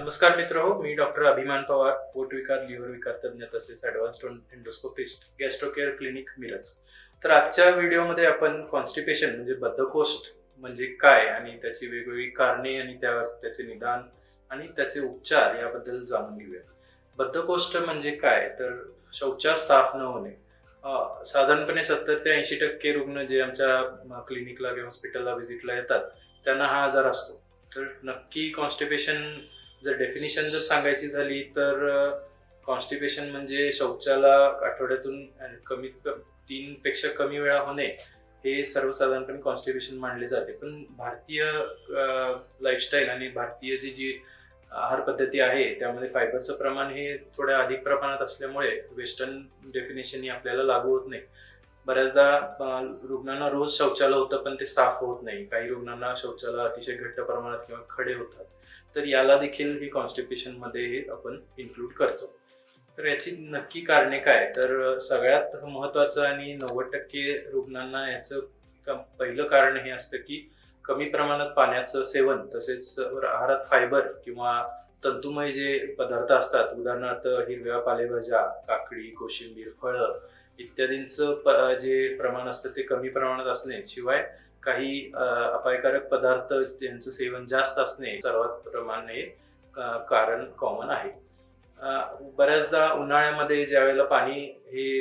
नमस्कार मित्र हो, मी डॉक्टर अभिमान पवार, पोट विकार, लिव्हर विकार तज्ञ तसेच ॲडव्हान्स्ड एंडोस्कोपिस्ट, गॅस्ट्रोकेअर क्लिनिक मिरज. तर आजच्या व्हिडिओमध्ये आपण कॉन्स्टिपेशन म्हणजे बद्धकोष्ठ म्हणजे काय आणि त्याची वेगवेगळी कारणे आणि त्याचे निदान आणि त्याचे उपचार याबद्दल जाणून घेऊया. बद्धकोष्ठ म्हणजे काय तर शौचास साफ न होणे. साधारणपणे 70 ते 80% रुग्ण जे आमच्या क्लिनिकला किंवा हॉस्पिटलला व्हिजिटला येतात त्यांना हा आजार असतो. तर नक्की कॉन्स्टिपेशन जर डेफिनिशन जर सांगायची झाली तर कॉन्स्टिपेशन म्हणजे शौचाला आठवड्यातून कमीत 3 पेक्षा कमी वेळा होणे हे सर्वसाधारणपणे कॉन्स्टिपेशन मानले जाते. पण भारतीय लाईफस्टाईल आणि भारतीय जी आहार पद्धती आहे त्यामध्ये फायबरचं प्रमाण हे थोड्या अधिक प्रमाणात असल्यामुळे वेस्टर्न डेफिनेशन ही आपल्याला लागू होत नाही. बऱ्याचदा रुग्णांना रोज शौचालय होतं पण ते साफ होत नाही. काही रुग्णांना शौचालय अतिशय घट्ट प्रमाणात किंवा खडे होतात. तर याला देखील ही कॉन्स्टिपेशन मध्ये हे आपण इन्क्लूड करतो. तर याची नक्की कारणे काय तर सगळ्यात महत्वाचं आणि 90% रुग्णांना याचं पहिलं कारण हे असतं की कमी प्रमाणात पाण्याचं सेवन तसेच आहारात फायबर किंवा तंतुमय जे पदार्थ असतात, उदाहरणार्थ हिरव्या पालेभाज्या, काकडी, कोशिंबीर, फळं इत्यादींचं जे प्रमाण असतं ते कमी प्रमाणात असणे, शिवाय काही अपायकारक पदार्थ ज्यांचं सेवन जास्त असणे सर्वात प्रमाणे कारण कॉमन आहे. बऱ्याचदा उन्हाळ्यामध्ये ज्या वेळेला पाणी हे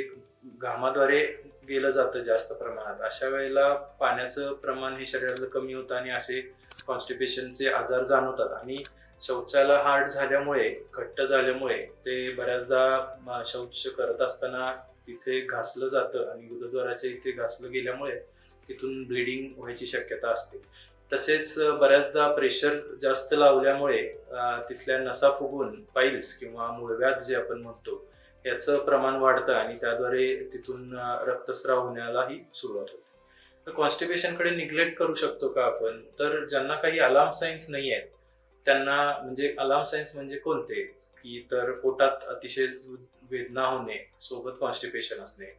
घामाद्वारे गेलं जातं जास्त प्रमाणात, अशा वेळेला पाण्याचं प्रमाण हे शरीराला कमी होतं आणि असे कॉन्स्टिपेशनचे आजार जाणवतात. आणि शौचाला हार्ड झाल्यामुळे, घट्ट झाल्यामुळे ते बऱ्याचदा शौच करत असताना तिथे घासलं जातं आणि गुदद्वाराच्या इथे घासलं गेल्यामुळे तिथून ब्लिडिंग व्हायची शक्यता असते. तसेच बऱ्याचदा प्रेशर जास्त लावल्यामुळे तिथल्या नसा फुगून पाईल्स किंवा मूळव्याध जे आपण म्हणतो याचं प्रमाण वाढतं आणि त्याद्वारे तिथून रक्तस्राव होण्यालाही सुरुवात होते. तर कॉन्स्टिपेशनकडे निग्लेक्ट करू शकतो का आपण तर ज्यांना काही अलार्म साईन्स नाही आहेत त्यांना, म्हणजे अलार्म साईन्स म्हणजे कोणते की तर पोटात अतिशय वेदना होणे सोबत कॉन्स्टिपेशन असणे,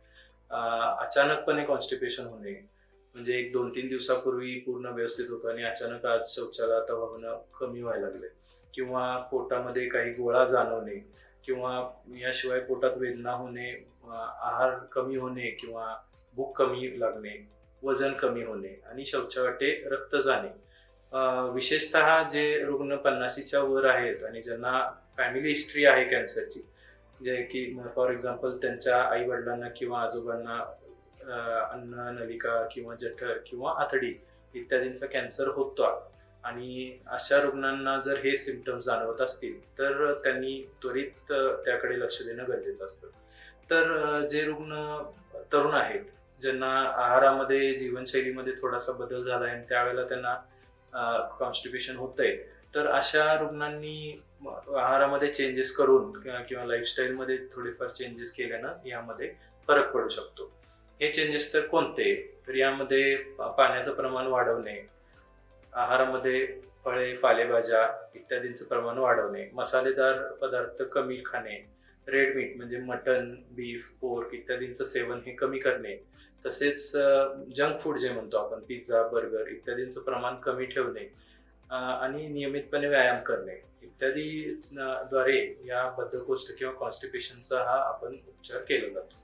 अचानकपणे कॉन्स्टिपेशन होणे म्हणजे 1-2-3 दिवसापूर्वी पूर्ण व्यवस्थित होतं आणि अचानक आज शौचालयात होणं कमी व्हायला लागले, किंवा पोटामध्ये काही गोळा जाणवणे, किंवा याशिवाय पोटात वेदना होणे, आहार कमी होणे किंवा भूक कमी लागणे, वजन कमी होणे आणि शौचावाटे रक्त जाणे. विशेषतः जे रुग्ण 50च्या वर आहेत आणि ज्यांना फॅमिली हिस्ट्री आहे कॅन्सरची, जे की फॉर एक्झाम्पल त्यांच्या आई वडिलांना किंवा आजोबांना अन्न नलिका किंवा जठर किंवा आतडी इत्यादींचा कॅन्सर होतो आणि अशा रुग्णांना जर हे सिम्पटम्स जाणवत असतील तर त्यांनी त्वरित त्याकडे लक्ष देणं गरजेचं असतं. तर जे रुग्ण तरुण आहेत ज्यांना आहारामध्ये जीवनशैलीमध्ये थोडासा बदल झाला आहे आणि त्यावेळेला त्यांना कॉन्स्टिपेशन होतंय, तर अशा रुग्णांनी आहारामध्ये चेंजेस करून किंवा लाईफस्टाईलमध्ये थोडेफार चेंजेस केल्यानं यामध्ये फरक पडू शकतो. हे चेंजेस तर कोणते तर यामध्ये पाण्याचं प्रमाण वाढवणे, आहारामध्ये फळे पालेभाज्या इत्यादींचं प्रमाण वाढवणे, मसालेदार पदार्थ कमी खाणे, रेड मीट म्हणजे मटन, बीफ, पोर्क इत्यादींचं सेवन हे कमी करणे, तसेच जंक फूड जे म्हणतो आपण पिझ्झा, बर्गर इत्यादींचं प्रमाण कमी ठेवणे आणि नियमितपणे व्यायाम करणे इत्यादी द्वारे या बद्धकोष्ठ किंवा कॉन्स्टिपेशनचा हा आपण उपचार केला जातो.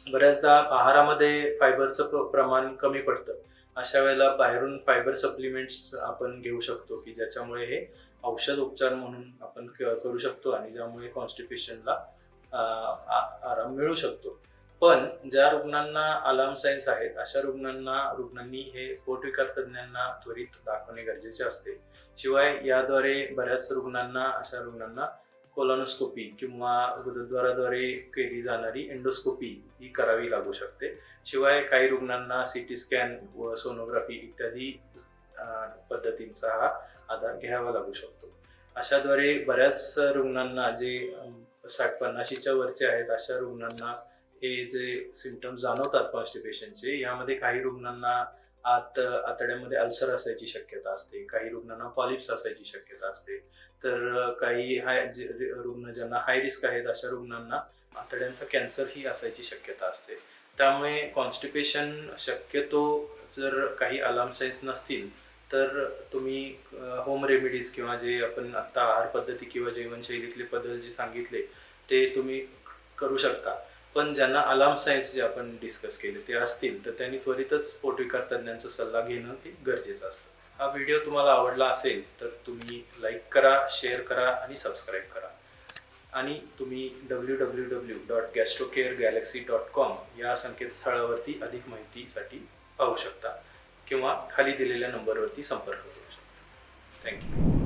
बऱ्याचदा आहारामध्ये फायबरचं प्रमाण कमी पडतं, अशा वेळेला बाहेरून फायबर सप्लिमेंट्स आपण घेऊ शकतो की ज्याच्यामुळे हे औषध उपचार म्हणून आपण करू शकतो आणि ज्यामुळे कॉन्स्टिपेशनला आराम मिळू शकतो. पण ज्या रुग्णांना अलार्म साईन्स आहेत अशा रुग्णांनी हे पोटविकार तज्ञांना त्वरित दाखवणे गरजेचे असते. शिवाय याद्वारे बऱ्याच अशा रुग्णांना कोलोनोस्कोपी किंवा गुदद्वाराद्वारे केली जाणारी एंडोस्कोपी ही करावी लागू शकते. शिवाय काही रुग्णांना सीटी स्कॅन व सोनोग्राफी इत्यादी पद्धतींचा हा आधार घ्यावा लागू शकतो. अशाद्वारे बऱ्याच रुग्णांना जे 60-50च्या वरचे आहेत अशा रुग्णांना हे जे सिम्पटम्स जाणवतात कॉन्स्टिपेशनचे, यामध्ये काही रुग्णांना आतड्यामध्ये अल्सर असायची शक्यता असते, काही रुग्णांना पॉलिप्स असायची शक्यता असते, तर काही रुग्ण ज्यांना हाय रिस्क आहेत अशा रुग्णांना आतड्यांचा कॅन्सर ही असायची शक्यता असते. त्यामुळे कॉन्स्टिपेशन शक्यतो जर काही अलार्म साईन्स नसतील तर तुम्ही होम रेमेडीज किंवा जे आपण आत्ता आहार पद्धती किंवा जीवनशैलीतले बदल जे सांगितले ते तुम्ही करू शकता. पण ज्यांना अलार्म सायन्स जे आपण डिस्कस केले ते असतील तर त्यांनी त्वरितच पोटविकार तज्ज्ञांचा सल्ला घेणं हे गरजेचं असतं. हा व्हिडिओ तुम्हाला आवडला असेल तर तुम्ही लाईक करा, शेअर करा आणि सबस्क्राईब करा. आणि तुम्ही www.gastrocaregalaxy.com या संकेतस्थळावरती अधिक माहितीसाठी पाहू शकता किंवा खाली दिलेल्या नंबरवरती संपर्क करू शकता. थँक्यू.